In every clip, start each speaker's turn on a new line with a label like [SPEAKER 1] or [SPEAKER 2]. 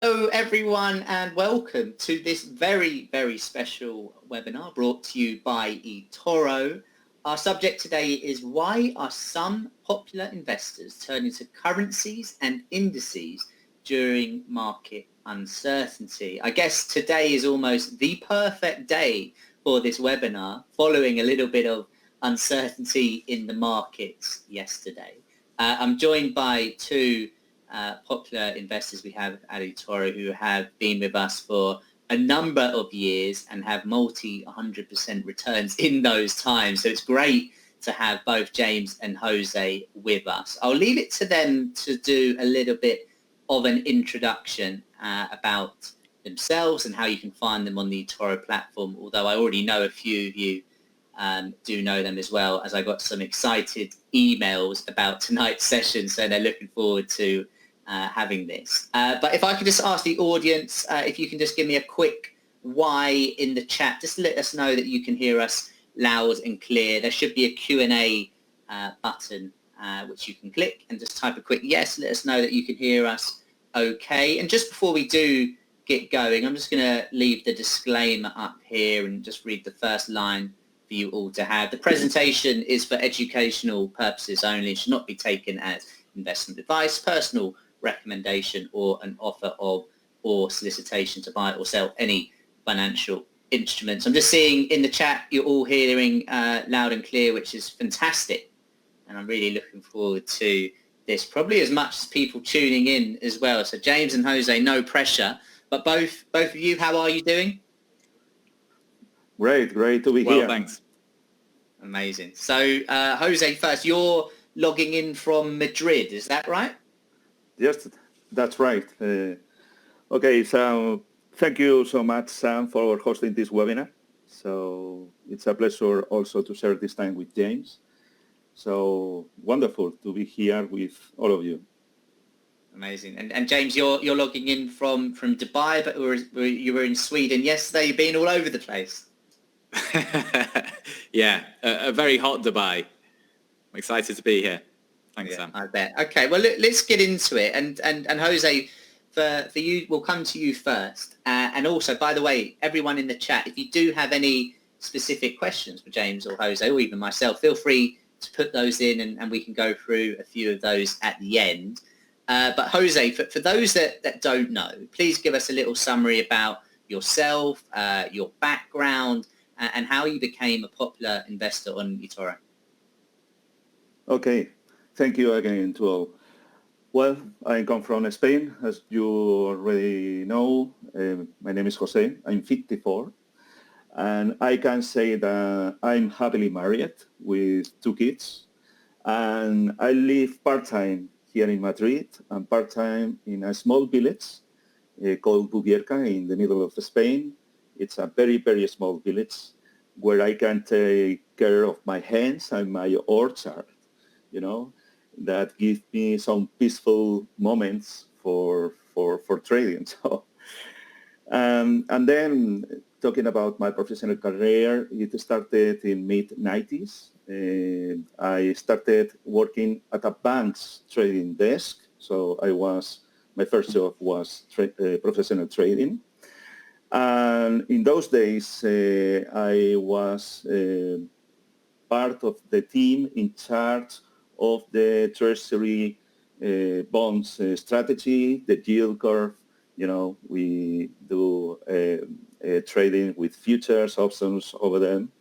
[SPEAKER 1] Hello everyone and welcome to this very, very special webinar brought to you by eToro. Our subject today is why are some popular investors turning to currencies and indices during market uncertainty? I guess today is almost the perfect day for this webinar following a little bit of uncertainty in the markets yesterday. I'm joined by two popular investors we have at eToro who have been with us for a number of years and have multi 100% returns in those times. So it's great to have both James and Jose with us. I'll leave it to them to do a little bit of an introduction about themselves and how you can find them on the eToro platform, although I already know a few of you do know them as well, as I got some excited emails about tonight's session, so they're looking forward to having this. But if I could just ask the audience, if you can just give me a quick why in the chat, just let us know that you can hear us loud and clear. There should be a Q&A button which you can click and just type a quick yes, let us know that you can hear us okay. And just before we do get going, I'm just going to leave the disclaimer up here and just read the first line for you all to have. The presentation is for educational purposes only. It should not be taken as investment advice, personal recommendation, or an offer of or solicitation to buy or sell any financial instruments. I'm just seeing in the chat you're all hearing loud and clear, which is fantastic. And I'm really looking forward to this, probably as much as people tuning in as well. So James and Jose, no pressure. But both of you, how are you doing?
[SPEAKER 2] Great to be here.
[SPEAKER 3] Well, thanks.
[SPEAKER 1] Amazing. So Jose, first, you're logging in from Madrid, is that right?
[SPEAKER 2] Yes, that's right. Okay, so thank you so much, Sam, for hosting this webinar. So it's a pleasure also to share this time with James. So wonderful to be here with all of you.
[SPEAKER 1] Amazing. And James, you're logging in from Dubai, but you were in Sweden yesterday. You've been all over the place.
[SPEAKER 3] Yeah, a very hot Dubai. I'm excited to be here. Thanks, Sam.
[SPEAKER 1] I bet. Okay, well, let's get into it. And Jose, for you, we'll come to you first. And also, by the way, everyone in the chat, if you do have any specific questions for James or Jose or even myself, feel free to put those in and we can go through a few of those at the end. But Jose, for those that don't know, please give us a little summary about yourself, your background, and how you became a popular investor on eToro.
[SPEAKER 2] Okay, thank you again to all. Well, I come from Spain, as you already know. My name is Jose. I'm 54, and I can say that I'm happily married with 2 kids, and I live part-time here in Madrid and part-time in a small village called Bubierca in the middle of Spain. It's a very, very small village where I can take care of my hens and my orchard, that give me some peaceful moments for trading. So, and then talking about my professional career, it started in mid-90s. I started working at a bank's trading desk. So my first job was professional trading. And in those days, I was part of the team in charge of the treasury bonds strategy, the yield curve. We do trading with futures, options over them.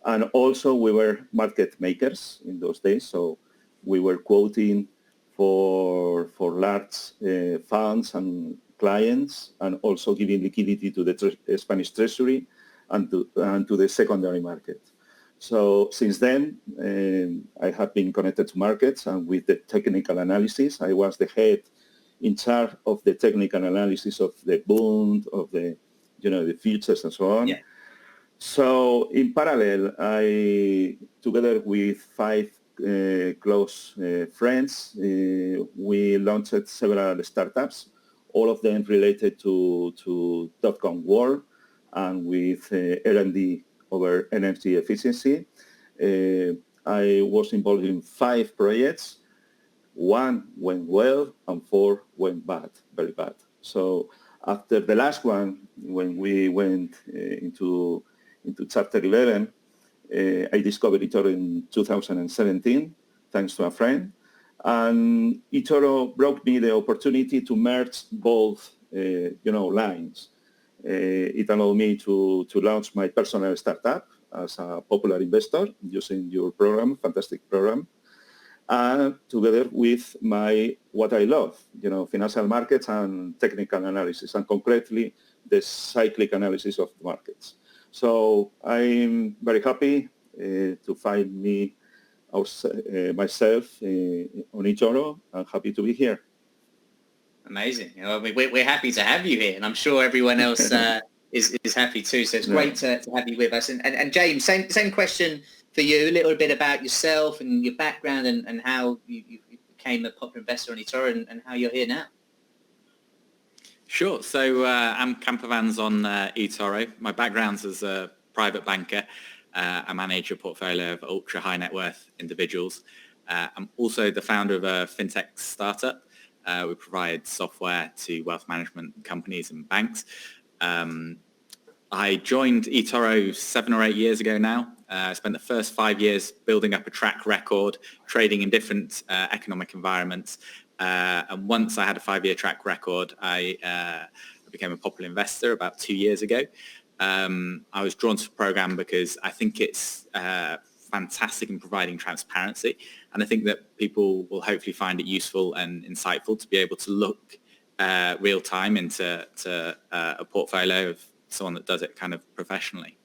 [SPEAKER 2] And also we were market makers in those days. So we were quoting for large funds and clients, and also giving liquidity to the Spanish treasury and to the secondary market. So since then, I have been connected to markets, and with the technical analysis, I was the head in charge of the technical analysis of the bond, of the futures and so on.
[SPEAKER 1] Yeah.
[SPEAKER 2] So in parallel, I, together with 5 close friends, we launched several startups, all of them related to dot-com world and with R&D over energy efficiency. I was involved in 5 projects. 1 went well and 4 went bad, very bad. So After the last one, when we went into Chapter 11, I discovered eToro in 2017, thanks to a friend. And eToro brought me the opportunity to merge both, lines. It allowed me to launch my personal startup as a popular investor using your program, fantastic program, and together with what I love, financial markets and technical analysis, and concretely the cyclic analysis of the markets. So I'm very happy to find myself on eToro. I'm happy to be here.
[SPEAKER 1] Amazing. We're happy to have you here, and I'm sure everyone else is happy too. So it's great to have you with us. And James, same question for you, a little bit about yourself and your background and how you became a popular investor on eToro and how you're here now.
[SPEAKER 3] Sure. So I'm Campervans on eToro. My background's as a private banker. I manage a portfolio of ultra high net worth individuals. I'm also the founder of a fintech startup. We provide software to wealth management companies and banks. I joined eToro 7 or 8 years ago now. I spent the first 5 years building up a track record, trading in different economic environments. And once I had a 5-year track record, I became a popular investor about 2 years ago. I was drawn to the program because I think it's fantastic in providing transparency. And I think that people will hopefully find it useful and insightful to be able to look real time into a portfolio of someone that does it kind of professionally.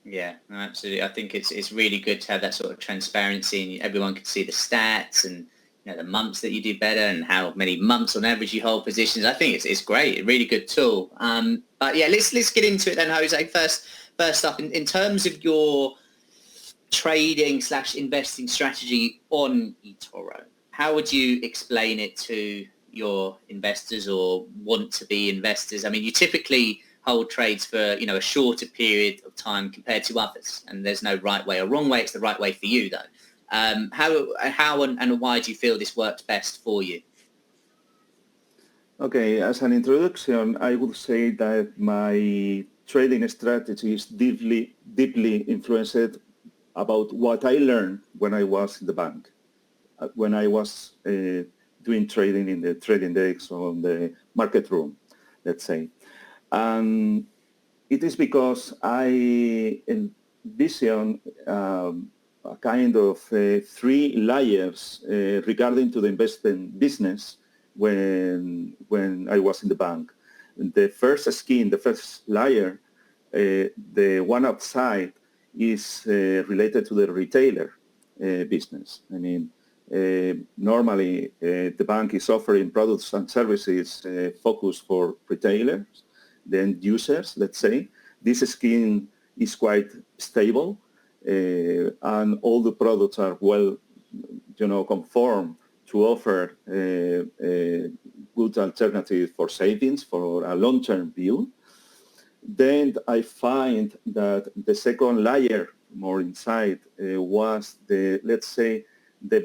[SPEAKER 1] Yeah, no, absolutely. I think it's really good to have that sort of transparency, and everyone can see the stats and the months that you do better and how many months on average you hold positions. I think it's great, a really good tool. But yeah, let's get into it then, Jose. First up, in terms of your trading/investing strategy on eToro, how would you explain it to your investors or want to be investors? I mean, you typically hold trades for a shorter period of time compared to others, and there's no right way or wrong way. It's the right way for you, though. How and why do you feel this works best for you?
[SPEAKER 2] Okay, as an introduction, I would say that my trading strategy is deeply influenced about what I learned when I was in the bank, when I was doing trading in the trading desk or on the market room, let's say. And it is because I envision a kind of 3 layers regarding to the investment business when I was in the bank. The first skin, the first layer, the one outside, is related to the retailer business. I mean, normally the bank is offering products and services focused for retailers, the end users, let's say. This skin is quite stable, and all the products are well, conform to offer a good alternative for savings for a long-term view. Then I find that the second layer, more inside, was the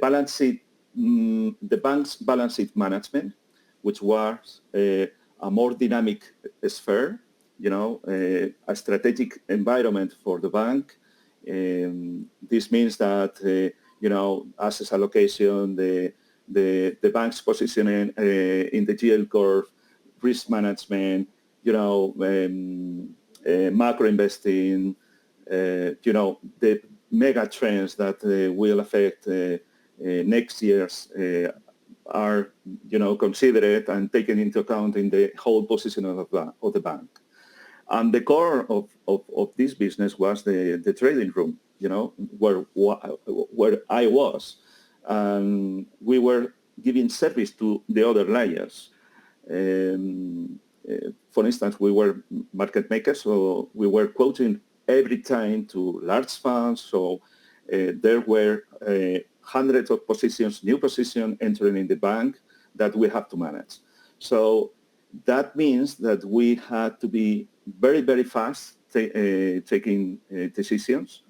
[SPEAKER 2] balance sheet, the bank's balance sheet management, which was a more dynamic sphere, a strategic environment for the bank. This means that, assets allocation, the bank's positioning in the yield curve, risk management, macro investing, the mega trends that will affect next year's are, considered and taken into account in the whole position of the bank. And the core of this business was the trading room, where I was. And we were giving service to the other layers. For instance, we were market makers, so we were quoting every time to large funds. So there were hundreds of positions, new positions entering in the bank that we have to manage. So that means that we had to be very, very fast taking decisions.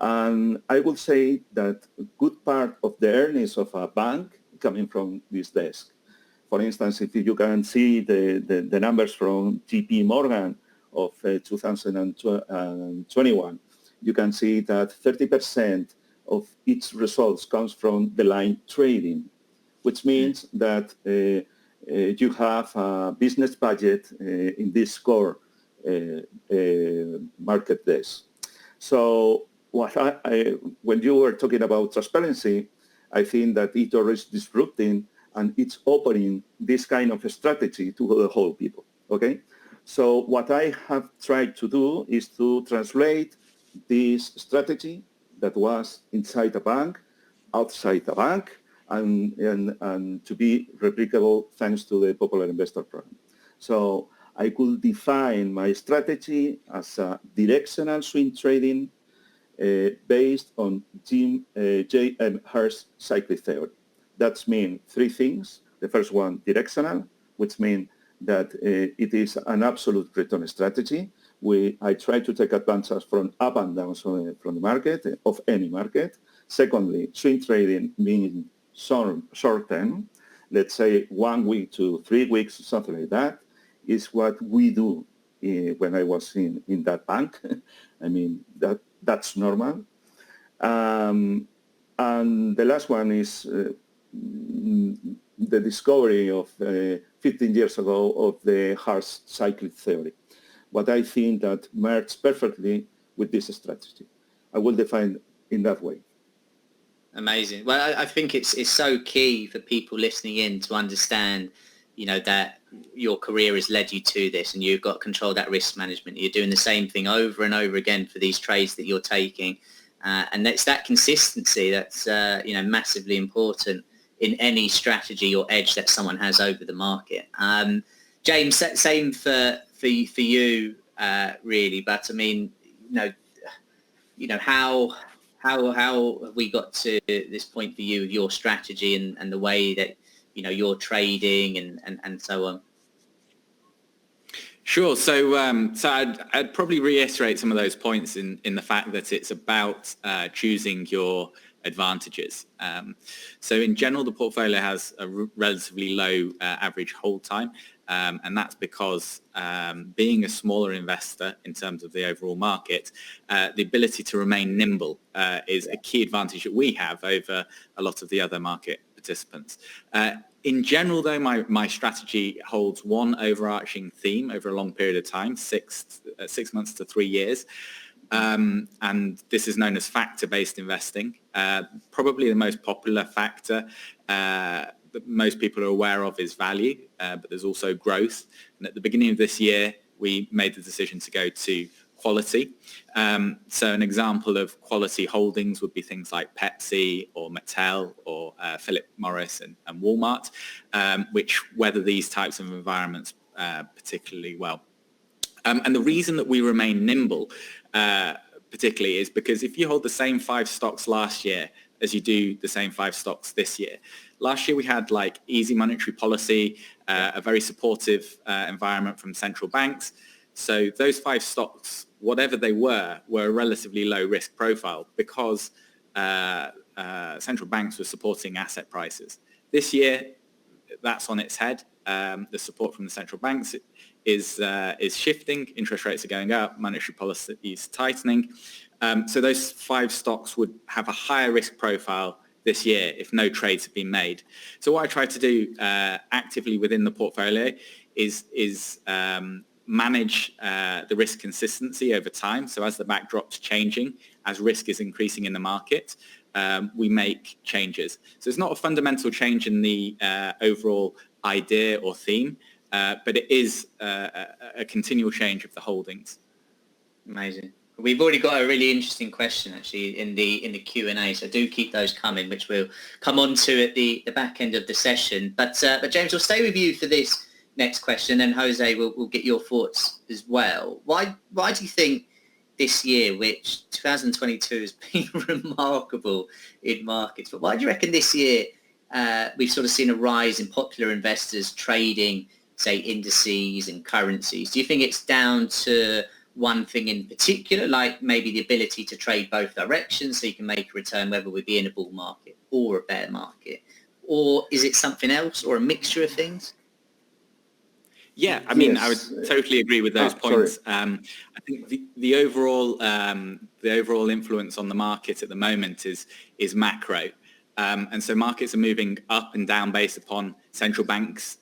[SPEAKER 2] And I would say that a good part of the earnings of a bank coming from this desk. For instance, if you can see the numbers from JP Morgan of 2021, you can see that 30% of its results comes from the line trading, which means that you have a business budget in this core market desk. So when you were talking about transparency, I think that eToro is disrupting and it's opening this kind of a strategy to the whole people, okay? So what I have tried to do is to translate this strategy that was inside a bank, outside a bank, and to be replicable thanks to the Popular Investor Program. So I could define my strategy as a directional swing trading based on J.M. Hurst's cyclic theory. That means three things. The first one, directional, which means that it is an absolute return strategy. I try to take advantage from up and down from the market, of any market. Secondly, swing trading means short term, let's say 1 week to 3 weeks, something like that, is what we do when I was in that bank. I mean, that's normal. And the last one is the discovery of 15 years ago of the Hurst cyclic theory. What I think that merged perfectly with this strategy. I will define in that way.
[SPEAKER 1] Amazing. Well, I think it's so key for people listening in to understand, that your career has led you to this and you've got control of that risk management. You're doing the same thing over and over again for these trades that you're taking. And it's that consistency that's, massively important in any strategy or edge that someone has over the market. James, same for you, really. But I mean, how have we got to this point for you with your strategy and the way that, you're trading and so on?
[SPEAKER 3] Sure. So I'd probably reiterate some of those points in the fact that it's about choosing your advantages. So in general, the portfolio has a relatively low average hold time. And that's because being a smaller investor in terms of the overall market, the ability to remain nimble is a key advantage that we have over a lot of the other market participants. In general, though, my strategy holds one overarching theme over a long period of time, 6 months to 3 years. And this is known as factor-based investing. Probably the most popular factor that most people are aware of is value, but there's also growth. And at the beginning of this year, we made the decision to go to quality. So an example of quality holdings would be things like Pepsi or Mattel or Philip Morris and Walmart, which weather these types of environments particularly well. And the reason that we remain nimble particularly is because if you hold the same 5 stocks last year as you do the same 5 stocks this year, last year we had like easy monetary policy, a very supportive environment from central banks. So those 5 stocks, whatever they were a relatively low risk profile because central banks were supporting asset prices. This year, that's on its head. The support from the central banks is shifting. Interest rates are going up. Monetary policy is tightening. So those 5 stocks would have a higher risk profile this year if no trades have been made. So what I try to do actively within the portfolio is manage the risk consistency over time. So as the backdrop's changing, as risk is increasing in the market, we make changes. So it's not a fundamental change in the overall idea or theme, but it is a continual change of the holdings.
[SPEAKER 1] Amazing. We've already got a really interesting question actually in the Q&A, so do keep those coming, which we'll come on to at the back end of the session. But James, we'll stay with you for this next question, and Jose, we'll get your thoughts as well. Why do you think this year, which 2022 has been remarkable in markets, but why do you reckon this year we've sort of seen a rise in popular investors trading, say, indices and currencies? Do you think it's down to one thing in particular, like maybe the ability to trade both directions so you can make a return whether we be in a bull market or a bear market? or is it something else, or a mixture of things?
[SPEAKER 3] Yeah, I mean,
[SPEAKER 2] Yes.
[SPEAKER 3] I would totally agree with those points. I think the overall influence on the market at the moment is macro, and so markets are moving up and down based upon central banks'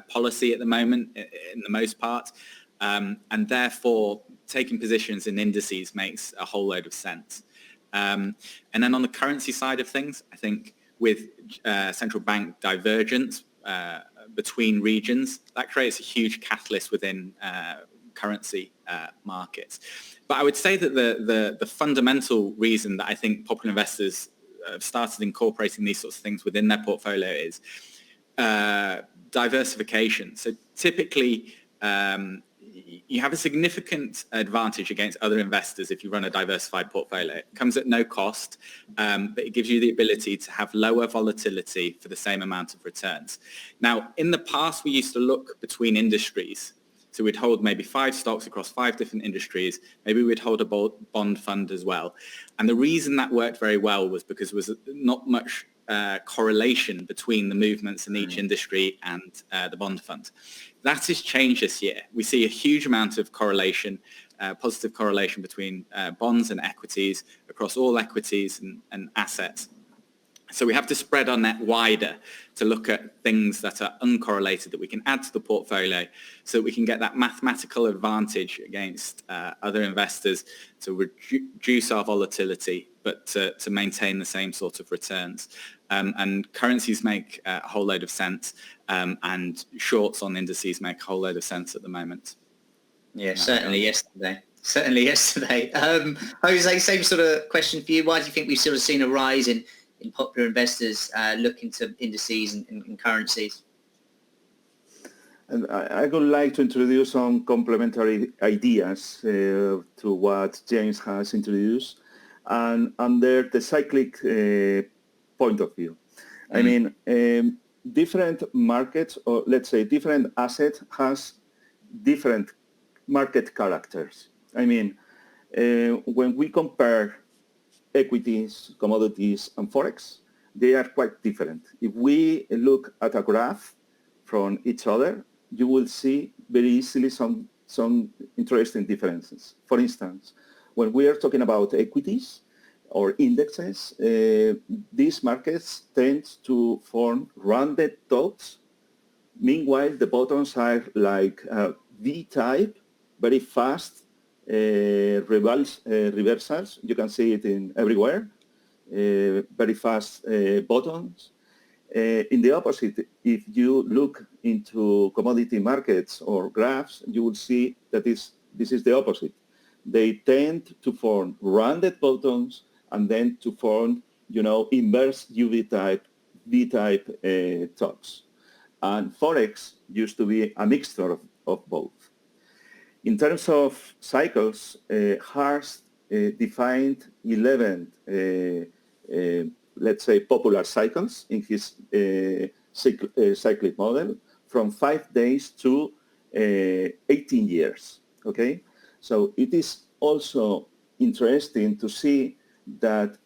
[SPEAKER 3] policy at the moment, in the most part, and therefore taking positions in indices makes a whole load of sense. And then on the currency side of things, I think with central bank divergence between regions, that creates a huge catalyst within currency markets. But I would say that the fundamental reason that I think popular investors have started incorporating these sorts of things within their portfolio is diversification. So typically, you have a significant advantage against other investors if you run a diversified portfolio. It comes at no cost, but it gives you the ability to have lower volatility for the same amount of returns. Now, in the past, we used to look between industries. So we'd hold maybe 5 stocks across 5 different industries. Maybe we'd hold a bond fund as well. And the reason that worked very well was because there was not much correlation between the movements in each industry and the bond fund. That has changed this year. We see a huge amount of correlation, positive correlation between bonds and equities across all equities and assets. So we have to spread our net wider to look at things that are uncorrelated that we can add to the portfolio so that we can get that mathematical advantage against other investors to reduce our volatility, but to maintain the same sort of returns. And currencies make a whole load of sense, and shorts on indices make a whole load of sense at the moment.
[SPEAKER 1] Yeah, certainly yesterday. Jose, same sort of question for you. Why do you think we've sort of seen a rise in popular investors looking to indices and currencies?
[SPEAKER 2] And I would like to introduce some complementary ideas to what James has introduced, and under the cyclic point of view. I mean, different markets, or let's say different assets, has different market characters. I mean, when we compare equities, commodities, and Forex, they are quite different. If we look at a graph from each other, you will see very easily some interesting differences. For instance, when we are talking about equities or indexes, these markets tend to form rounded tops. Meanwhile, the bottoms are like V-type, very fast reversals. You can see it in everywhere. Very fast bottoms. In the opposite, if you look into commodity markets or graphs, you will see that this is the opposite. They tend to form rounded bottoms and then to form, inverse V-type tops. And Forex used to be a mixture of both. In terms of cycles, Hurst defined 11, let's say, popular cycles in his cyclic model from 5 days to 18 years, okay? So it is also interesting to see that,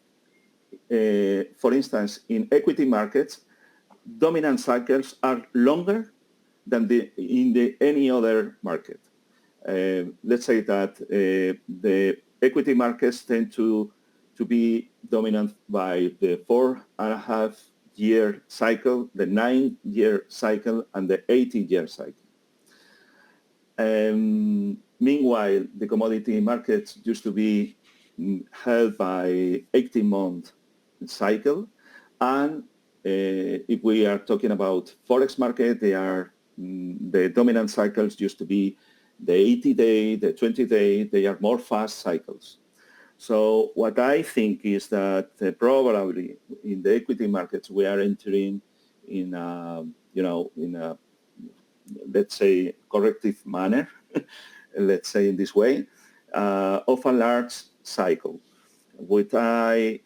[SPEAKER 2] for instance, in equity markets, dominant cycles are longer than in any other market. Let's say that the equity markets tend to be dominant by the 4.5-year cycle, the 9-year cycle, and the 18-year cycle. Meanwhile, the commodity markets used to be held by 18-month cycle, and if we are talking about Forex market, the dominant cycles used to be the 80-day, the 20-day. They are more fast cycles. So what I think is that probably in the equity markets we are entering in a let's say corrective manner, let's say in this way, of a large cycle. What I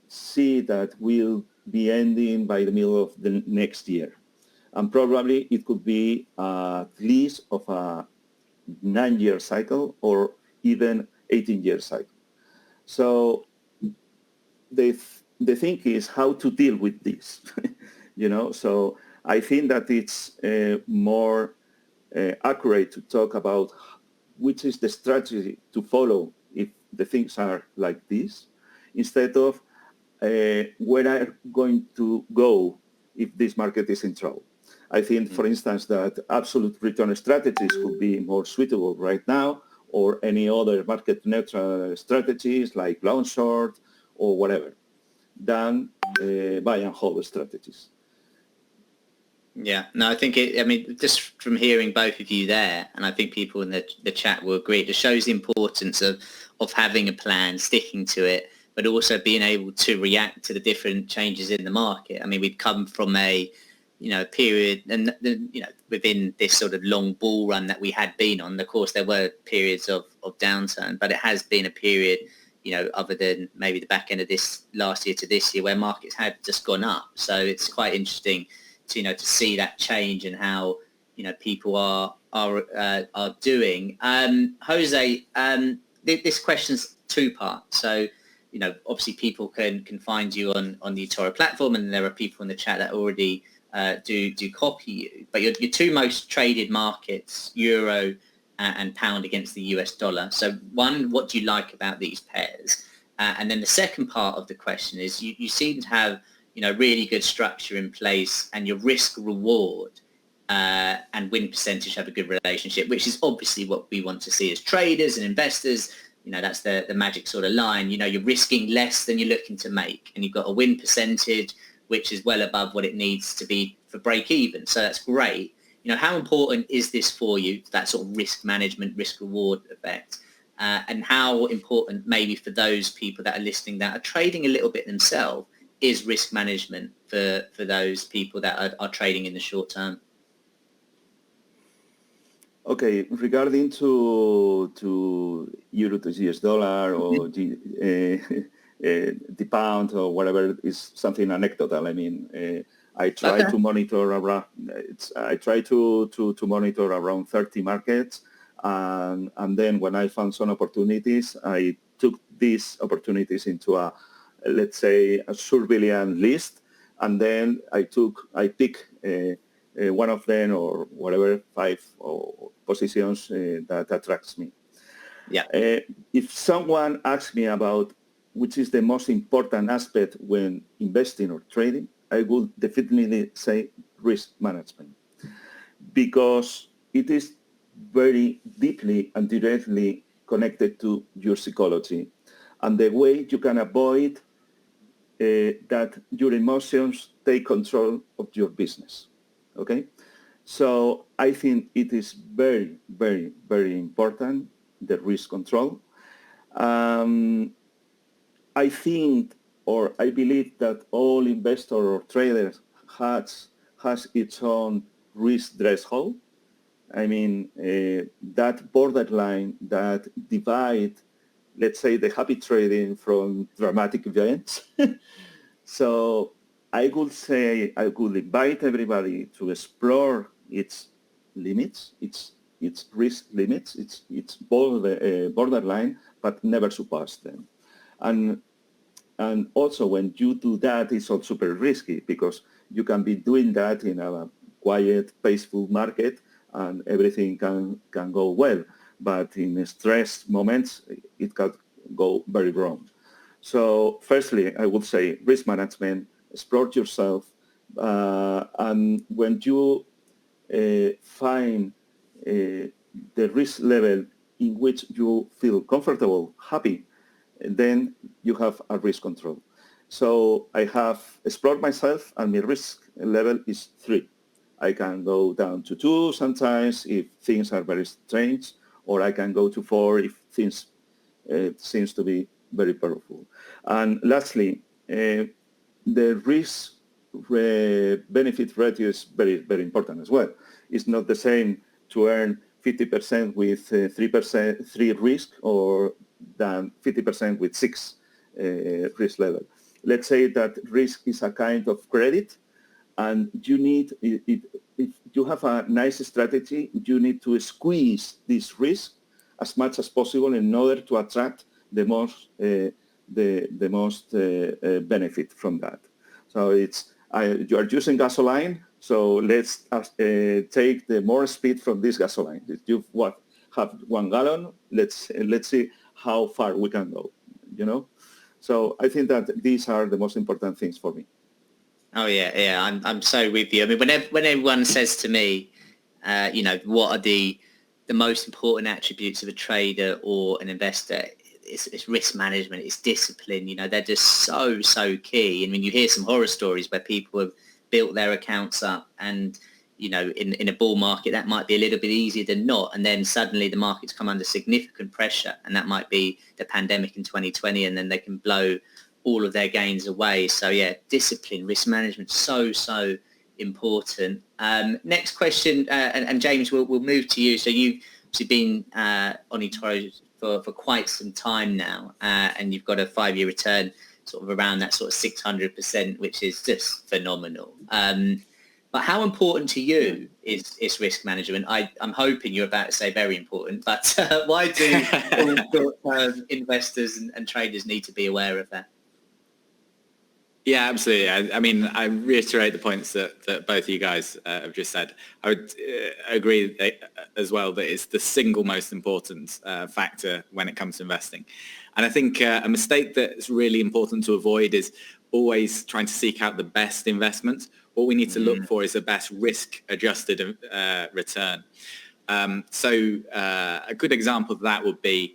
[SPEAKER 2] see that will be ending by the middle of the next year. And probably it could be at least of a 9-year cycle or even 18-year cycle. So the the thing is how to deal with this, So I think that it's more accurate to talk about which is the strategy to follow if the things are like this, instead of where I'm going to go if this market is in trouble. I think, for instance, that absolute return strategies would be more suitable right now, or any other market neutral strategies like long short or whatever, than buy and hold strategies.
[SPEAKER 1] Yeah, no, I think just from hearing both of you there, and I think people in the chat will agree, it just shows the importance of having a plan, sticking to it, but also being able to react to the different changes in the market. I mean, we've come from a period, and within this sort of long bull run that we had been on, of course, there were periods of downturn, but it has been a period, other than maybe the back end of this last year to this year, where markets had just gone up. So it's quite interesting to see that change and how people are doing. Jose, this question's two-part. So obviously people can find you on the eToro platform, and there are people in the chat that already do copy you. But your two most traded markets, euro and pound against the US dollar. So one, what do you like about these pairs? And then the second part of the question is you seem to have really good structure in place, and your risk reward and win percentage have a good relationship, which is obviously what we want to see as traders and investors. That's the magic sort of line. You're risking less than you're looking to make, and you've got a win percentage which is well above what it needs to be for break even. So that's great. How important is this for you, that sort of risk management, risk reward effect? And how important maybe for those people that are listening that are trading a little bit themselves is risk management for those people that are trading in the short term?
[SPEAKER 2] Okay, regarding to euro to US dollar or the pound or whatever is something anecdotal. I mean, I try to monitor around. I try to monitor around 30 markets, and then when I found some opportunities, I took these opportunities into a, let's say, a surveillance list, and then I pick one of them or whatever 5 or positions that attracts me.
[SPEAKER 1] Yeah.
[SPEAKER 2] If someone asks me about which is the most important aspect when investing or trading, I would definitely say risk management, because it is very deeply and directly connected to your psychology and the way you can avoid that your emotions take control of your business. Okay? So I think it is very, very, very important, the risk control. I think, or I believe that all investor or traders has its own risk threshold. I mean, that borderline that divide, let's say, the happy trading from dramatic events. So I would say I would invite everybody to explore its limits, its risk limits, its borderline, but never surpass them. And also when you do that, it's also very risky, because you can be doing that in a quiet, peaceful market and everything can go well. But in stress moments, it can go very wrong. So firstly, I would say risk management, explore yourself. And when you find the risk level in which you feel comfortable, happy, then you have a risk control. So I have explored myself, and my risk level is 3. I can go down to 2 sometimes if things are very strange, or I can go to 4 if things seems to be very powerful. And lastly, the risk benefit ratio is very, very important as well. It's not the same to earn 50% with 3 risk or than 50% with 6 risk level. Let's say that risk is a kind of credit, and you need, if you have a nice strategy, you need to squeeze this risk as much as possible in order to attract the most the most benefit from that. So you are using gasoline, so let's take the more speed from this gasoline. If you have 1 gallon, let's see how far we can go, So I think that these are the most important things for me.
[SPEAKER 1] Oh yeah, I'm so with you. I mean, when everyone says to me, what are the most important attributes of a trader or an investor, it's risk management, it's discipline. They're just so key. I mean, you hear some horror stories where people have built their accounts up, and in a bull market that might be a little bit easier than not, and then suddenly the markets come under significant pressure, and that might be the pandemic in 2020, and then they can blow all of their gains away. So yeah, discipline, risk management, so important. Next question, and James, we'll move to you. So you've obviously been on eToro for quite some time now, and you've got a 5-year return sort of around that sort of 600%, which is just phenomenal. But how important to you is risk management? I'm hoping you're about to say very important, but why do short-term investors and traders need to be aware of that?
[SPEAKER 3] Yeah, absolutely. I mean, I reiterate the points that both of you guys have just said. I would agree as well that it's the single most important factor when it comes to investing. And I think a mistake that's really important to avoid is always trying to seek out the best investment. What we need to look for is the best risk-adjusted return. So a good example of that would be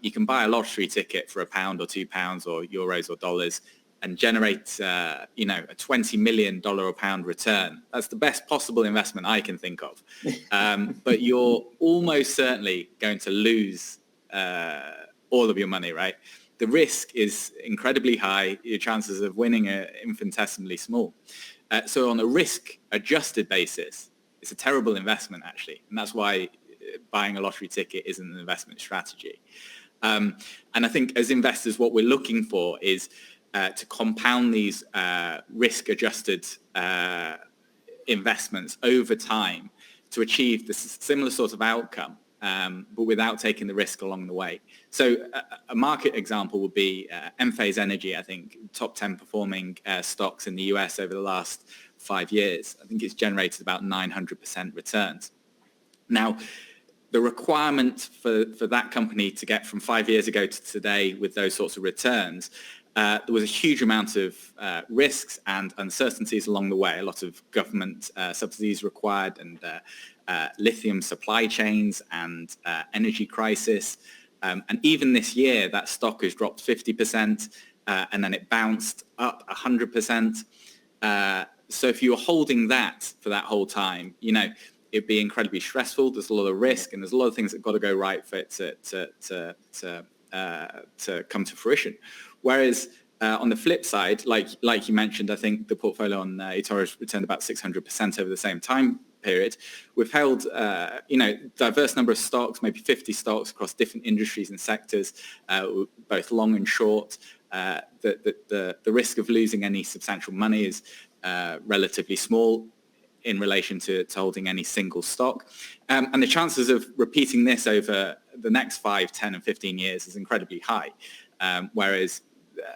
[SPEAKER 3] you can buy a lottery ticket for £1 or £2 or euros or dollars and generate, a $20 million or pound return. That's the best possible investment I can think of. But you're almost certainly going to lose all of your money, right? The risk is incredibly high. Your chances of winning are infinitesimally small. So on a risk-adjusted basis, it's a terrible investment, actually. And that's why buying a lottery ticket isn't an investment strategy. And I think as investors, what we're looking for is to compound these risk-adjusted investments over time to achieve the similar sort of outcome, but without taking the risk along the way. So a market example would be Enphase Energy, I think, top 10 performing stocks in the US over the last 5 years. I think it's generated about 900% returns. Now, the requirement for that company to get from 5 years ago to today with those sorts of returns, there was a huge amount of risks and uncertainties along the way, a lot of government subsidies required, and lithium supply chains and energy crisis. And even this year, that stock has dropped 50%, and then it bounced up 100%. So if you were holding that for that whole time, it'd be incredibly stressful. There's a lot of risk, and there's a lot of things that got to go right for it to come to fruition. Whereas on the flip side, like you mentioned, I think the portfolio on eToro has returned about 600% over the same time period. We've held, diverse number of stocks, maybe 50 stocks across different industries and sectors, both long and short. The risk of losing any substantial money is relatively small in relation to holding any single stock. And the chances of repeating this over the next 5, 10 and 15 years is incredibly high. Whereas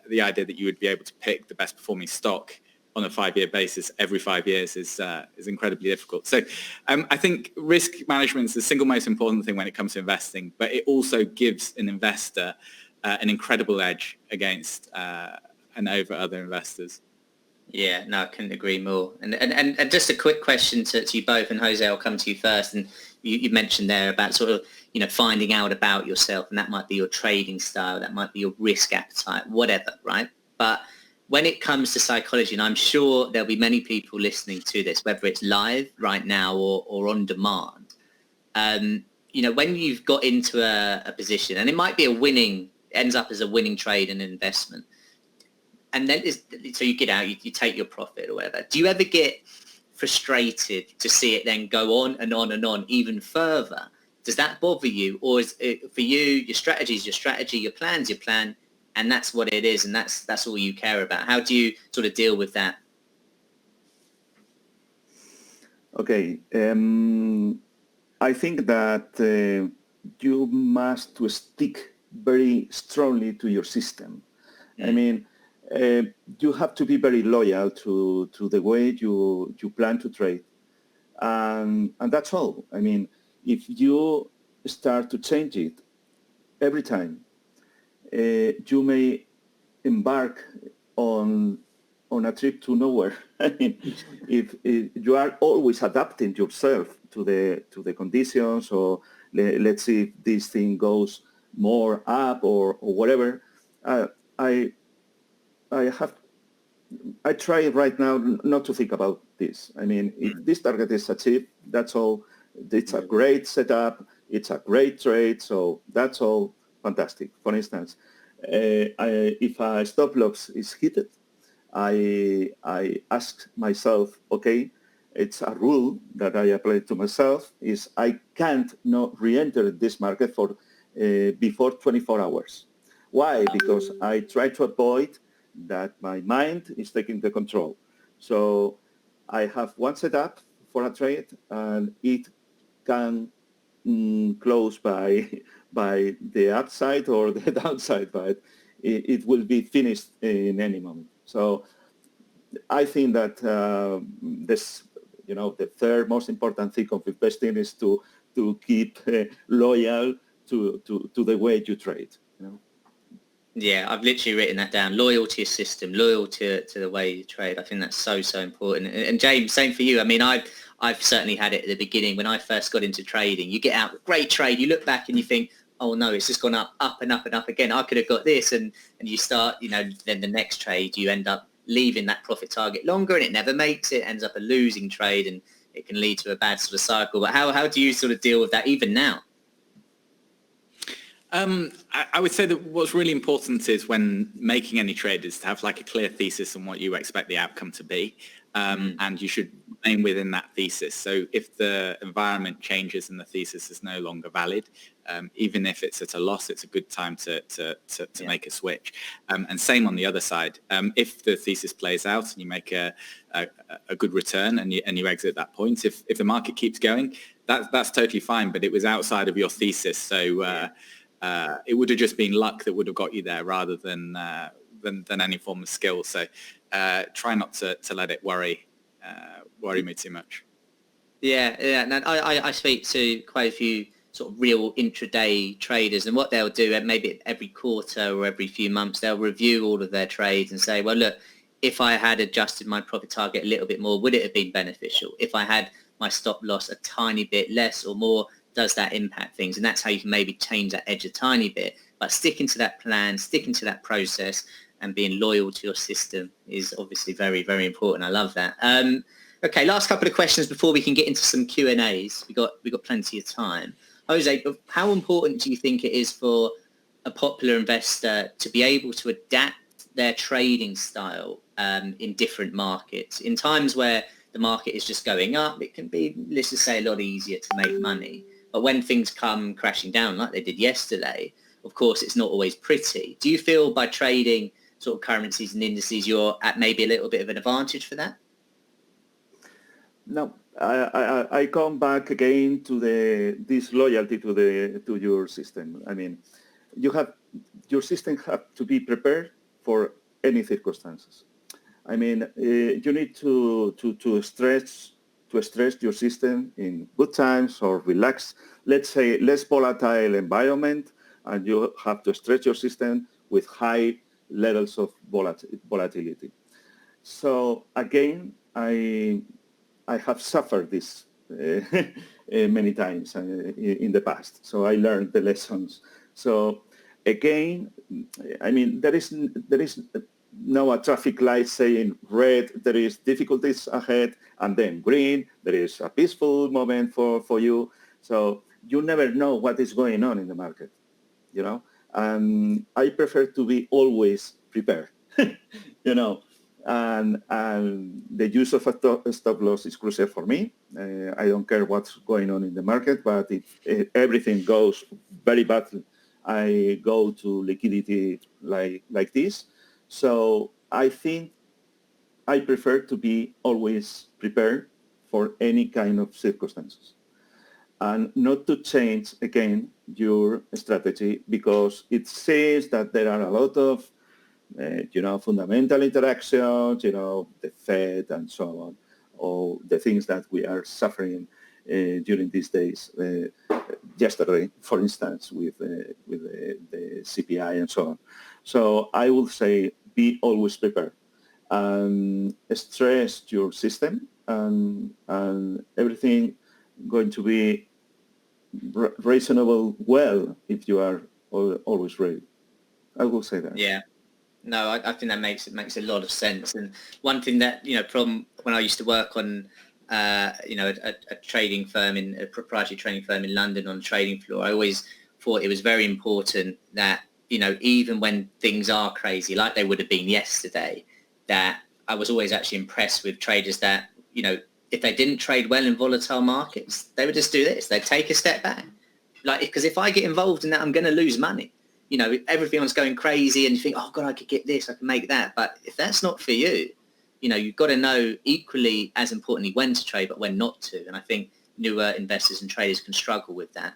[SPEAKER 3] the idea that you would be able to pick the best performing stock on a 5-year basis every 5 years is incredibly difficult. So I think risk management is the single most important thing when it comes to investing, but it also gives an investor an incredible edge against and over other investors.
[SPEAKER 1] Yeah, no, I couldn't agree more. And just a quick question to you both, and Jose, I'll come to you first. And you mentioned there about sort of, finding out about yourself, and that might be your trading style, that might be your risk appetite, whatever, right? But when it comes to psychology, and I'm sure there'll be many people listening to this, whether it's live right now or on demand, when you've got into a position, and it might be ends up as a winning trade and investment, and then so you get out, you take your profit or whatever. Do you ever get frustrated to see it then go on and on and on even further? Does that bother you? Or is it, for you, your strategy is your strategy, your plan's your plan, and that's what it is, and that's all you care about? How do you sort of deal with that?
[SPEAKER 2] Okay. I think that you must stick very strongly to your system. I mean, you have to be very loyal to the way you plan to trade. And that's all. I mean, if you start to change it every time, you may embark on a trip to nowhere. I mean, if you are always adapting yourself to the conditions, or let's see if this thing goes more up or whatever. I try right now not to think about this. I mean, if this target is achieved, that's all. It's a great setup. It's a great trade. So that's all fantastic. For instance, if a stop loss is hit, I ask myself, okay, it's a rule that I apply to myself, is I can't not re-enter this market for before 24 hours. Why? Because I try to avoid that my mind is taking the control. So I have one setup for a trade, and it can close by the upside or the downside, but it will be finished in any moment. So I think that the third most important thing of investing is to keep loyal to the way you trade.
[SPEAKER 1] Yeah, I've literally written that down. Loyal to your system, loyal to the way you trade. I think that's so important. And James, same for you. I mean, I've certainly had it at the beginning when I first got into trading. You get out, great trade, you look back and you think, oh no, it's just gone up and up and up again. I could have got this, and you start, then the next trade you end up leaving that profit target longer, and it never makes it. Ends up a losing trade, and it can lead to a bad sort of cycle. But how do you sort of deal with that even now?
[SPEAKER 3] I would say that what's really important is when making any trade is to have like a clear thesis on what you expect the outcome to be. And you should remain within that thesis. So if the environment changes and the thesis is no longer valid, even if it's at a loss, it's a good time to make a switch. And same on the other side. If the thesis plays out and you make a good return and you exit at that point, if the market keeps going, that's totally fine. But it was outside of your thesis, so it would have just been luck that would have got you there rather than any form of skill. So try not to let it worry me too much.
[SPEAKER 1] Yeah. And I speak to quite a few sort of real intraday traders, and what they'll do, maybe every quarter or every few months, they'll review all of their trades and say, well, look, if I had adjusted my profit target a little bit more, would it have been beneficial? If I had my stop loss a tiny bit less or more, does that impact things? And that's how you can maybe change that edge a tiny bit. But sticking to that plan, sticking to that process, and being loyal to your system is obviously very, very important. I love that. Okay, last couple of questions before we can get into some Q&As. We got plenty of time. Jose, how important do you think it is for a popular investor to be able to adapt their trading style in different markets? In times where the market is just going up, it can be, let's just say, a lot easier to make money. But when things come crashing down like they did yesterday, of course, it's not always pretty. Do you feel by trading sort of currencies and indices, you're at maybe a little bit of an advantage for that?
[SPEAKER 2] No, I come back again to this loyalty to your system. I mean, your system have to be prepared for any circumstances. I mean, you need to stress your system in good times or relaxed, let's say, less volatile environment, and you have to stretch your system with high levels of volatility. So again, I have suffered this many times in the past. So I learned the lessons. So again, I mean, there is now a traffic light saying red, there is difficulties ahead, and then green, there is a peaceful moment for you. So you never know what is going on in the market, and I prefer to be always prepared, and the use of a stop loss is crucial for me. I don't care what's going on in the market, but if everything goes very badly, I go to liquidity like this. So I think I prefer to be always prepared for any kind of circumstances and not to change again your strategy because it says that there are a lot of fundamental interactions, the Fed and so on, or the things that we are suffering during these days. Yesterday, for instance, with the CPI and so on. So I would say be always prepared and stress your system, and everything going to be reasonable well if you are always ready. I will say that.
[SPEAKER 1] Yeah. No, I think that makes a lot of sense. And one thing that, from when I used to work on, a trading firm, a proprietary trading firm in London on the trading floor, I always thought it was very important that, even when things are crazy, like they would have been yesterday, that I was always actually impressed with traders that, if they didn't trade well in volatile markets, they would just do this. They'd take a step back. Because if I get involved in that, I'm going to lose money. Everyone's going crazy and you think, oh God, I could get this, I can make that. But if that's not for you, you've got to know equally as importantly when to trade, but when not to. And I think newer investors and traders can struggle with that.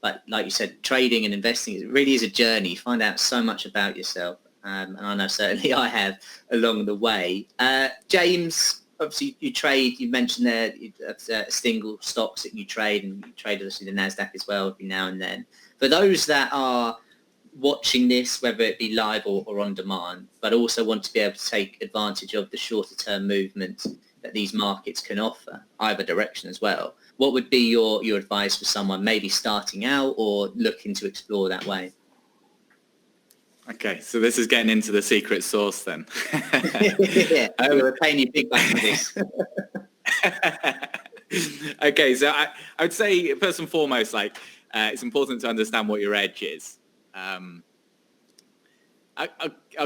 [SPEAKER 1] But like you said, trading and investing, it really is a journey. You find out so much about yourself. And I know certainly I have along the way. James, obviously you trade, you mentioned there single stocks that you trade, and you trade obviously the NASDAQ as well every now and then. For those that are watching this, whether it be live or on demand, but also want to be able to take advantage of the shorter term movements that these markets can offer, either direction as well, what would be your advice for someone maybe starting out or looking to explore that way?
[SPEAKER 3] Okay, so this is getting into the secret sauce then.
[SPEAKER 1] Yeah, we're paying you big bucks for this.
[SPEAKER 3] Okay, so I would say first and foremost, it's important to understand what your edge is. I'll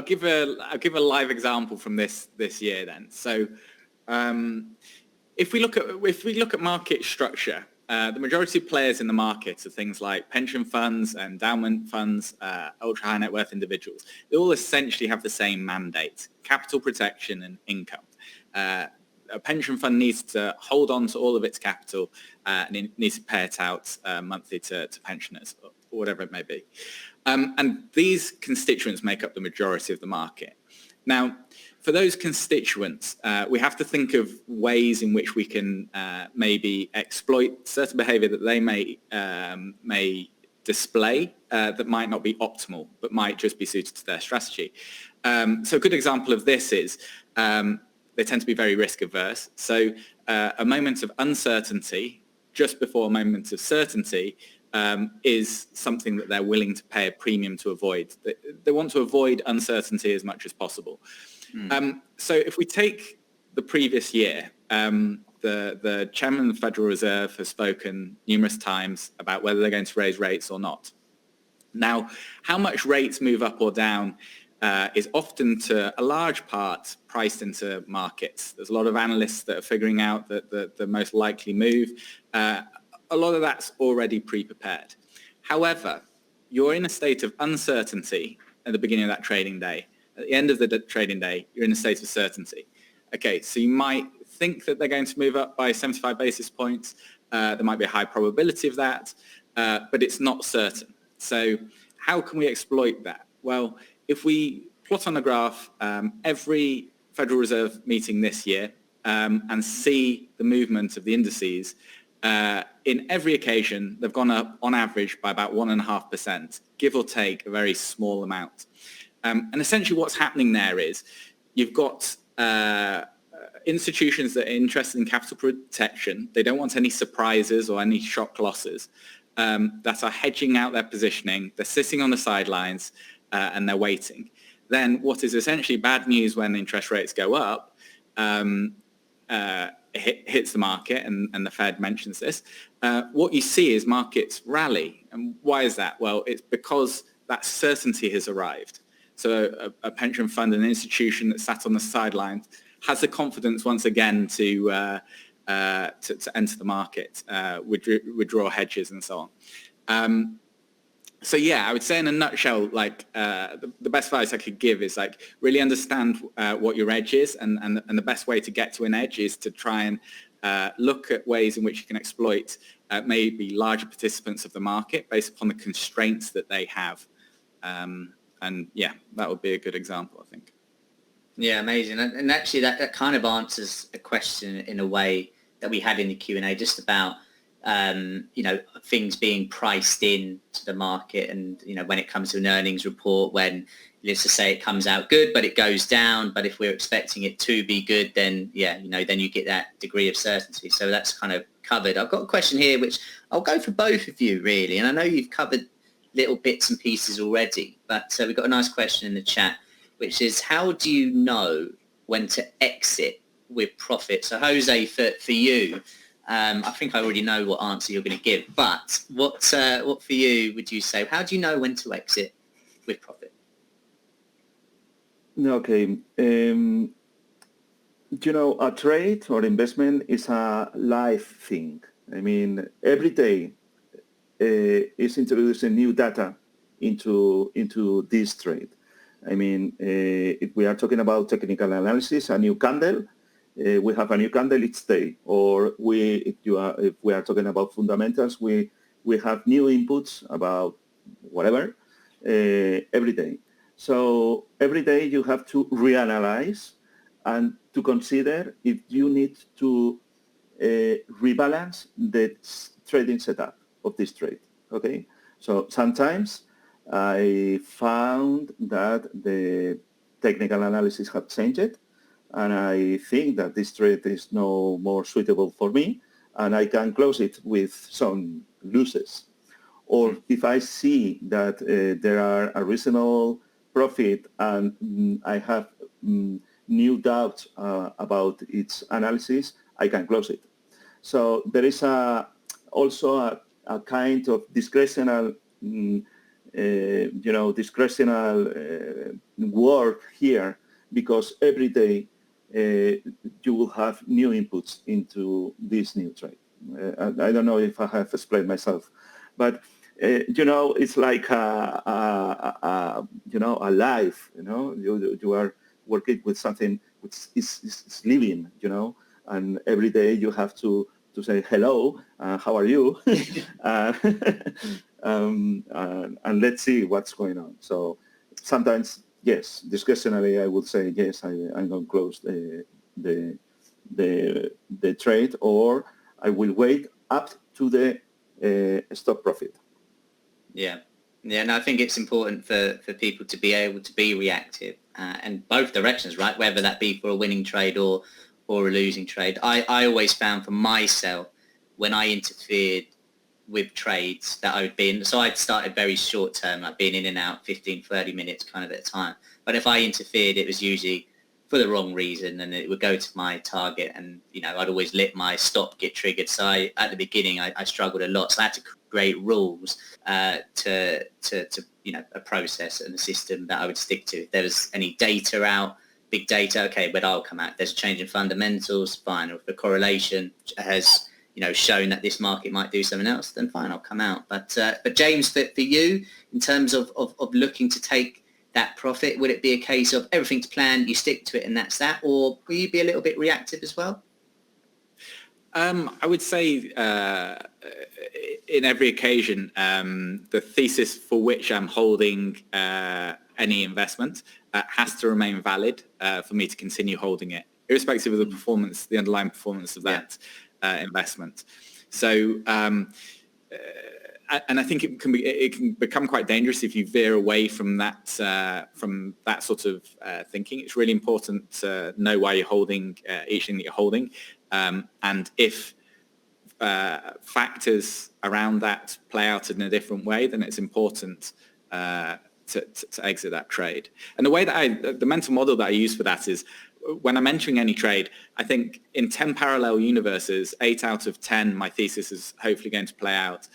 [SPEAKER 3] give a live example from this year then. So if we look at market structure, the majority of players in the market are things like pension funds, endowment funds, ultra high net worth individuals. They all essentially have the same mandate: capital protection and income. A pension fund needs to hold on to all of its capital and it needs to pay it out monthly to pensioners, or whatever it may be. And these constituents make up the majority of the market. Now, for those constituents, we have to think of ways in which we can maybe exploit certain behavior that they may display that might not be optimal, but might just be suited to their strategy. So a good example of this is they tend to be very risk averse. So a moment of uncertainty just before a moment of certainty is something that they're willing to pay a premium to avoid. They want to avoid uncertainty as much as possible. So if we take the previous year, the chairman of the Federal Reserve has spoken numerous times about whether they're going to raise rates or not. Now, how much rates move up or down is often to a large part priced into markets. There's a lot of analysts that are figuring out that the most likely move. A lot of that's already pre-prepared. However, you're in a state of uncertainty at the beginning of that trading day. At the end of the trading day, you're in a state of certainty. Okay, so you might think that they're going to move up by 75 basis points. There might be a high probability of that, but it's not certain. So how can we exploit that? Well, if we plot on a graph every Federal Reserve meeting this year and see the movement of the indices, in every occasion, they've gone up on average by about 1.5%, give or take a very small amount. And essentially what's happening there is you've got institutions that are interested in capital protection. They don't want any surprises or any shock losses, that are hedging out their positioning. They're sitting on the sidelines and they're waiting. Then what is essentially bad news when interest rates go up hits the market, and the Fed mentions this. What you see is markets rally. And why is that? Well, it's because that certainty has arrived. So a pension fund, an institution that sat on the sidelines, has the confidence once again to enter the market, withdraw hedges and so on. So yeah, I would say in a nutshell, the best advice I could give is really understand what your edge is, and the best way to get to an edge is to try and look at ways in which you can exploit maybe larger participants of the market based upon the constraints that they have. And yeah, that would be a good example, I think.
[SPEAKER 1] Yeah, amazing. And actually that kind of answers a question in a way that we had in the Q&A just about, things being priced in to the market. And, when it comes to an earnings report, when let's just say it comes out good, but it goes down. But if we're expecting it to be good, then, then you get that degree of certainty. So that's kind of covered. I've got a question here, which I'll go for both of you, really. And I know you've covered little bits and pieces already, but we've got a nice question in the chat, which is, how do you know when to exit with profit? So Jose, for you, I think I already know what answer you're going to give, but what for you would you say? How do you know when to exit with profit?
[SPEAKER 2] Okay. A trade or investment is a live thing. I mean, every day is introducing new data into this trade. I mean, if we are talking about technical analysis, a new candle, we have a new candle each day. Or if we are talking about fundamentals, we have new inputs about whatever every day. So every day you have to reanalyze and to consider if you need to rebalance the trading setup of this trade. Okay, so sometimes I found that the technical analysis had changed, and I think that this trade is no more suitable for me, and I can close it with some losses. Or if I see that there are a reasonable profit and I have new doubts about its analysis, I can close it. So there is also a kind of discretional work here, because every day you will have new inputs into this new trade. I don't know if I have explained myself, but it's like a life. You are working with something which is living. And every day you have to say hello, how are you, and let's see what's going on. So sometimes, yes, discretionally, I would say yes, I'm going to close the trade, or I will wait up to the stop profit.
[SPEAKER 1] Yeah, and I think it's important for people to be able to be reactive and both directions, right? Whether that be for a winning trade or a losing trade. I always found for myself, when I interfered with trades that I'd been, so I'd started very short term, like being in and out 15, 30 minutes kind of at a time. But if I interfered, it was usually for the wrong reason, and it would go to my target, and I'd always let my stop get triggered. So at the beginning I struggled a lot, so I had to create rules to a process and a system that I would stick to. If there was any data out, big data, okay, but I'll come out. If there's a change in fundamentals, fine. Or if the correlation has shown that this market might do something else, then fine, I'll come out. But James, for you, in terms of looking to take that profit, would it be a case of everything's planned, you stick to it and that's that, or will you be a little bit reactive as well?
[SPEAKER 3] I would say in every occasion, the thesis for which I'm holding any investment has to remain valid for me to continue holding it, irrespective of the performance, the underlying performance of that investment. So, and I think it can become quite dangerous if you veer away from that sort of thinking. It's really important to know why you're holding each thing that you're holding, and if factors around that play out in a different way, then it's important to exit that trade. And the way that the mental model that I use for that is, when I'm entering any trade, I think in 10 parallel universes, 8 out of 10, my thesis is hopefully going to play out.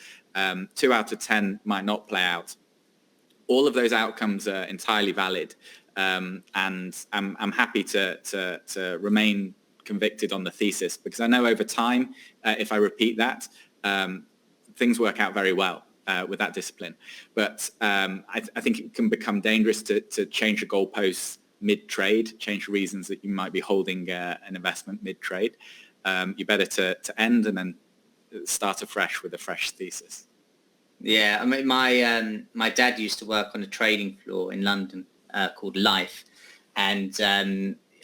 [SPEAKER 3] 2 out of 10 might not play out. All of those outcomes are entirely valid, and I'm happy to remain convicted on the thesis, because I know over time, if I repeat that, things work out very well with that discipline. But I think it can become dangerous to change the goalposts mid-trade, change the reasons that you might be holding an investment mid-trade. You're better to end and then start afresh with a fresh thesis.
[SPEAKER 1] Yeah, I mean, my dad used to work on a trading floor in London called Life, and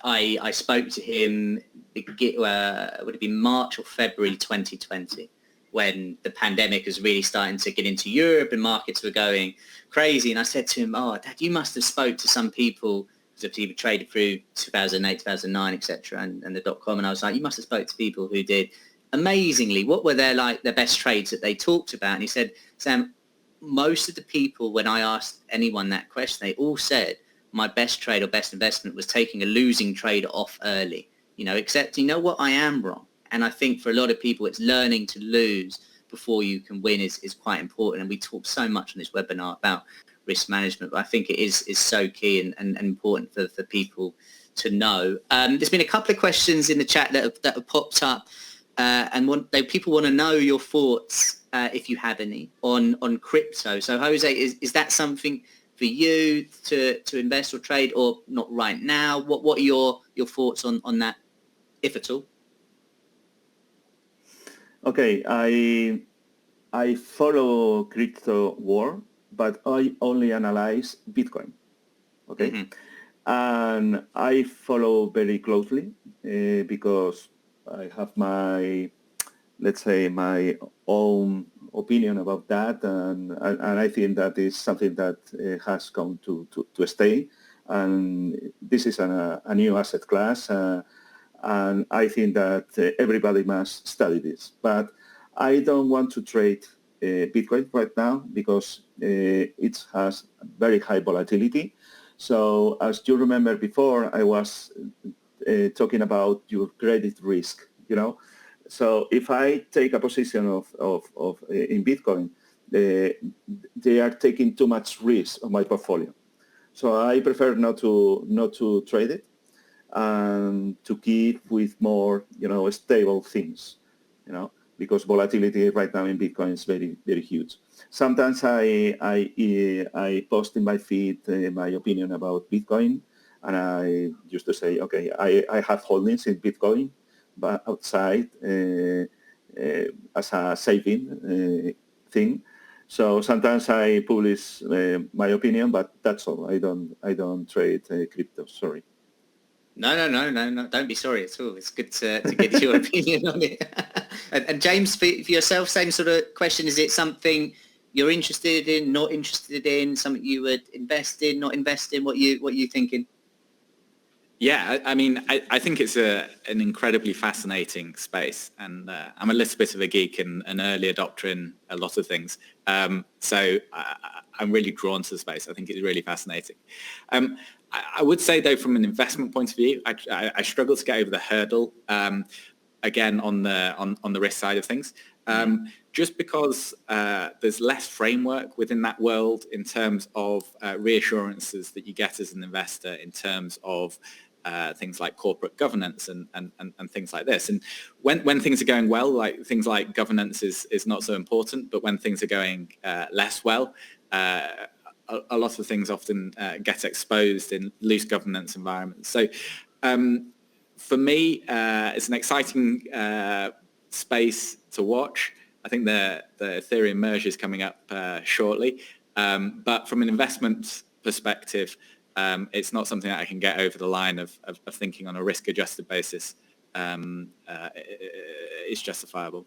[SPEAKER 1] I spoke to him. Would it be March or February 2020, when the pandemic was really starting to get into Europe and markets were going crazy. And I said to him, "Oh, Dad, you must have spoke to some people because he traded through 2008, 2009, etc., and the .com." And I was like, "You must have spoke to people who did amazingly. What were their best trades that they talked about?" And he said, "Sam, most of the people, when I asked anyone that question, they all said my best trade or best investment was taking a losing trade off early, except, you know what, I am wrong." And I think for a lot of people, it's learning to lose before you can win is quite important. And we talk so much on this webinar about risk management, but I think it is so key and important for people to know. There's been a couple of questions in the chat that have popped up, and people want to know your thoughts, if you have any, on crypto. So Jose, is that something for you to invest or trade, or not right now? What are your thoughts on that, if at all?
[SPEAKER 2] Okay, I follow crypto war, but I only analyze Bitcoin. Okay, and I follow very closely because I have my, let's say, my own opinion about that, and I think that is something that has come to stay. And this is a new asset class. And I think that everybody must study this. But I don't want to trade Bitcoin right now because it has very high volatility. So as you remember before, I was talking about your credit risk, So if I take a position of in Bitcoin, they are taking too much risk on my portfolio. So I prefer not to trade it, and to keep with more, stable things, because volatility right now in Bitcoin is very, very huge. Sometimes I post in my feed my opinion about Bitcoin, and I used to say, okay, I have holdings in Bitcoin, but outside as a saving thing. So sometimes I publish my opinion, but that's all. I don't trade crypto. Sorry.
[SPEAKER 1] No. Don't be sorry at all. It's good to get your opinion on it. And James, for yourself, same sort of question. Is it something you're interested in, not interested in, something you would invest in, not invest in? What you thinking?
[SPEAKER 3] Yeah, I mean, I think it's an incredibly fascinating space, and I'm a little bit of a geek and an early adopter in a lot of things. So I'm really drawn to the space. I think it's really fascinating. I would say, though, from an investment point of view, I struggle to get over the hurdle, again, on the risk side of things, just because there's less framework within that world in terms of reassurances that you get as an investor in terms of things like corporate governance and things like this. And when things are going well, like things like governance is not so important, but when things are going less well, a lot of things often get exposed in loose governance environments. So for me, it's an exciting space to watch. I think the Ethereum merge is coming up shortly. But from an investment perspective, it's not something that I can get over the line of thinking on a risk-adjusted basis. It's justifiable.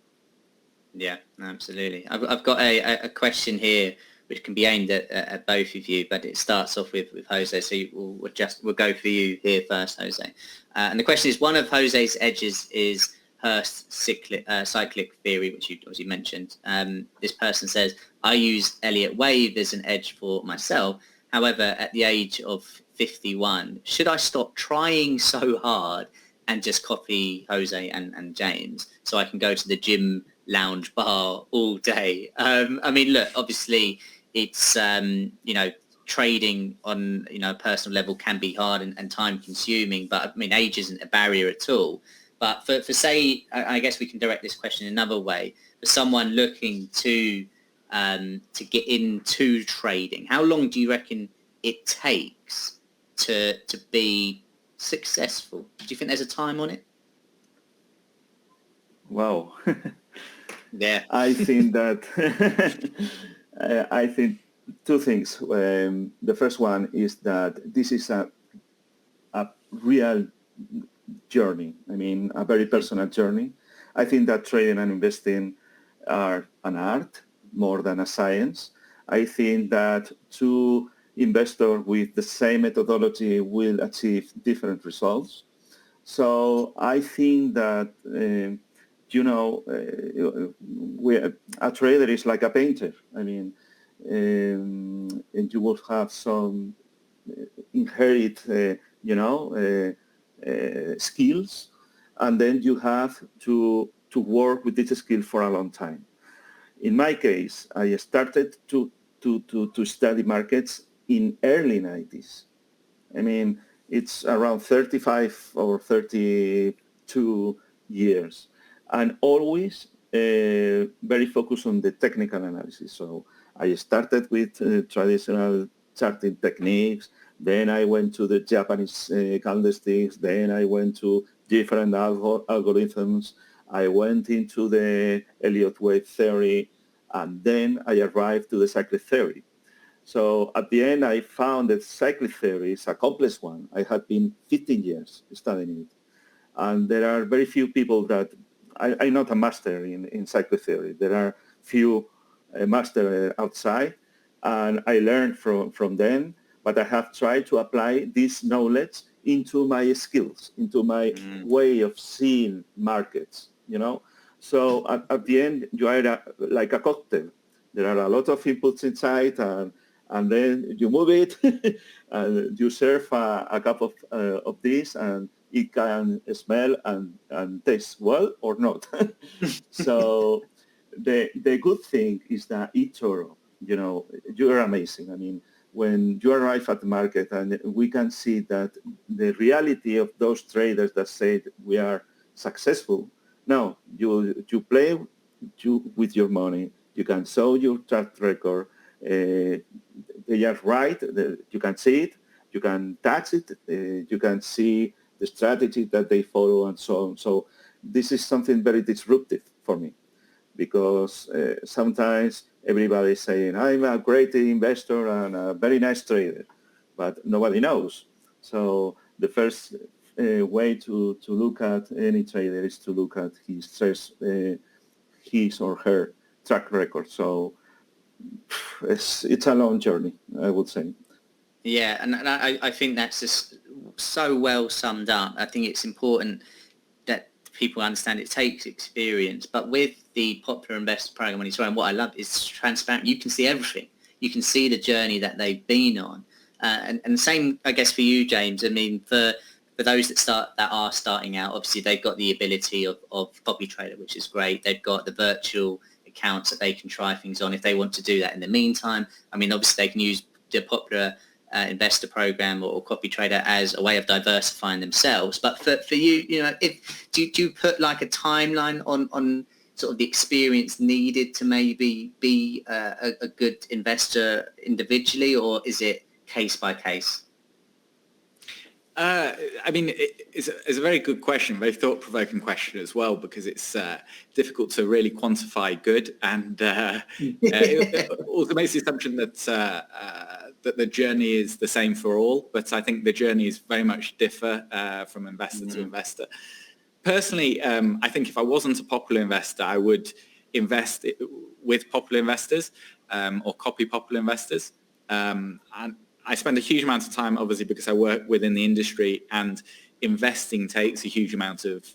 [SPEAKER 1] Yeah, absolutely. I've got a question here which can be aimed at both of you, but it starts off with Jose. So we'll go for you here first, Jose. And the question is, one of Jose's edges is Hurst's cyclic theory, which you obviously mentioned. This person says, I use Elliott Wave as an edge for myself. However, at the age of 51, should I stop trying so hard and just copy Jose and James so I can go to the gym, lounge, bar all day? I mean, look, obviously it's, trading on, a personal level can be hard and time consuming, but I mean, age isn't a barrier at all. But for say, I guess we can direct this question another way, for someone looking to get into trading, how long do you reckon it takes to be successful? Do you think there's a time on it?
[SPEAKER 2] Wow.
[SPEAKER 1] Yeah.
[SPEAKER 2] I think that I think two things. The first one is that this is a real journey. I mean, a very personal journey. I think that trading and investing are an art more than a science. I think that two investors with the same methodology will achieve different results. So I think that, a trader is like a painter. I mean, and you will have some inherit, skills, and then you have to work with this skill for a long time. In my case, I started to study markets in early 90s. I mean, it's around 35 or 32 years, and always very focused on the technical analysis. So I started with traditional charting techniques, then I went to the Japanese candlesticks, then I went to different algorithms, I went into the Elliott wave theory, and then I arrived to the cyclic theory. So at the end, I found that cyclic theory is a complex one. I had been 15 years studying it. And there are very few people that, I'm not a master in cyclic theory. There are few masters outside, and I learned from them, but I have tried to apply this knowledge into my skills, into my way of seeing markets, So at the end, you are like a cocktail. There are a lot of inputs inside, and then you move it, and you serve a cup of this, and it can smell and taste well or not. So the good thing is that eToro, you are amazing. I mean, when you arrive at the market, and we can see that the reality of those traders that say we are successful, no, you play with your money. You can show your track record. They are right. You can see it. You can touch it. You can see the strategy that they follow and so on. So this is something very disruptive for me, because sometimes everybody is saying, I'm a great investor and a very nice trader, but nobody knows. So the first way to look at any trader is to look at his or her track record. So it's a long journey, I would say.
[SPEAKER 1] Yeah, and I think that's just so well summed up. I think it's important that people understand it takes experience, but with the Popular Investor Program on eToro, and what I love is transparent. You can see everything. You can see the journey that they've been on. And the same, I guess, for you, James. I mean, for those that are starting out, obviously they've got the ability of Copy Trader, which is great. They've got the virtual accounts that they can try things on if they want to do that in the meantime. I mean, obviously they can use the Popular Investor Program or Copy Trader as a way of diversifying themselves. But for you, do you put like a timeline on sort of the experience needed to maybe be a good investor individually, or is it case by case?
[SPEAKER 3] I mean, it's a very good question, very thought-provoking question as well, because it's difficult to really quantify good, and it also makes the assumption that the journey is the same for all. But I think the journeys very much differ from investor to investor. Personally, I think if I wasn't a popular investor, I would invest with popular investors or copy popular investors. And I spend a huge amount of time, obviously, because I work within the industry, and investing takes a huge amount of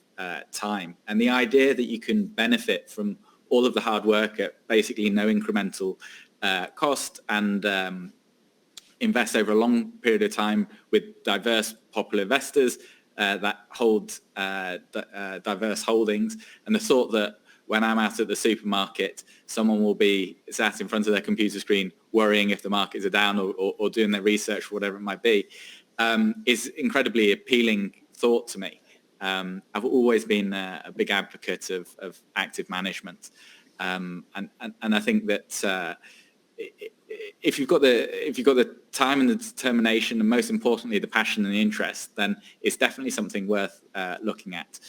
[SPEAKER 3] time. And the idea that you can benefit from all of the hard work at basically no incremental cost, and invest over a long period of time with diverse popular investors that hold diverse holdings, and the thought that when I'm out at the supermarket, someone will be sat in front of their computer screen worrying if the markets are down, or doing their research, or whatever it might be, is incredibly appealing thought to me. I've always been a big advocate of active management, and I think that if you've got the time and the determination, and most importantly the passion and the interest, then it's definitely something worth looking at.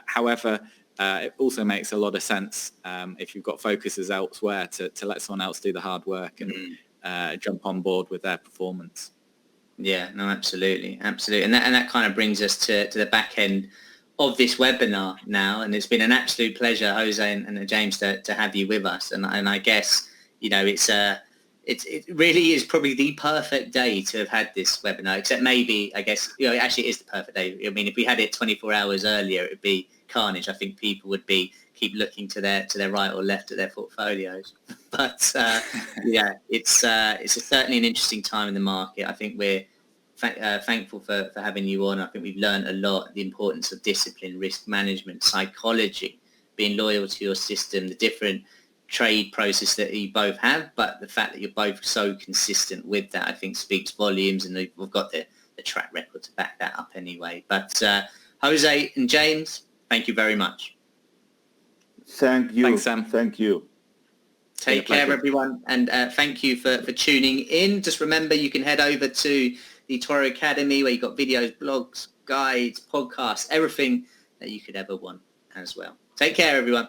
[SPEAKER 3] However, it also makes a lot of sense if you've got focuses elsewhere to let someone else do the hard work and jump on board with their performance.
[SPEAKER 1] Yeah, no, absolutely. And that kind of brings us to the back end of this webinar now, and it's been an absolute pleasure, Jose and James, to have you with us. And I guess, you know, it really is probably the perfect day to have had this webinar, except maybe, I guess, you know, actually it is the perfect day. I mean, if we had it 24 hours earlier, it would be carnage. I think people would keep looking to their right or left at their portfolios. But yeah, it's certainly an interesting time in the market. I think we're thankful for having you on. I think we've learned a lot, the importance of discipline, risk management, psychology, being loyal to your system, the different trade process that you both have, but the fact that you're both so consistent with that, I think speaks volumes, and we've got the track record to back that up anyway. But Jose and James, thank you very much.
[SPEAKER 2] Thank you.
[SPEAKER 3] Thanks, Sam.
[SPEAKER 2] Thank you.
[SPEAKER 1] Take care, everyone, and thank you for tuning in. Just remember, you can head over to the eToro Academy, where you've got videos, blogs, guides, podcasts, everything that you could ever want as well. Take care, everyone.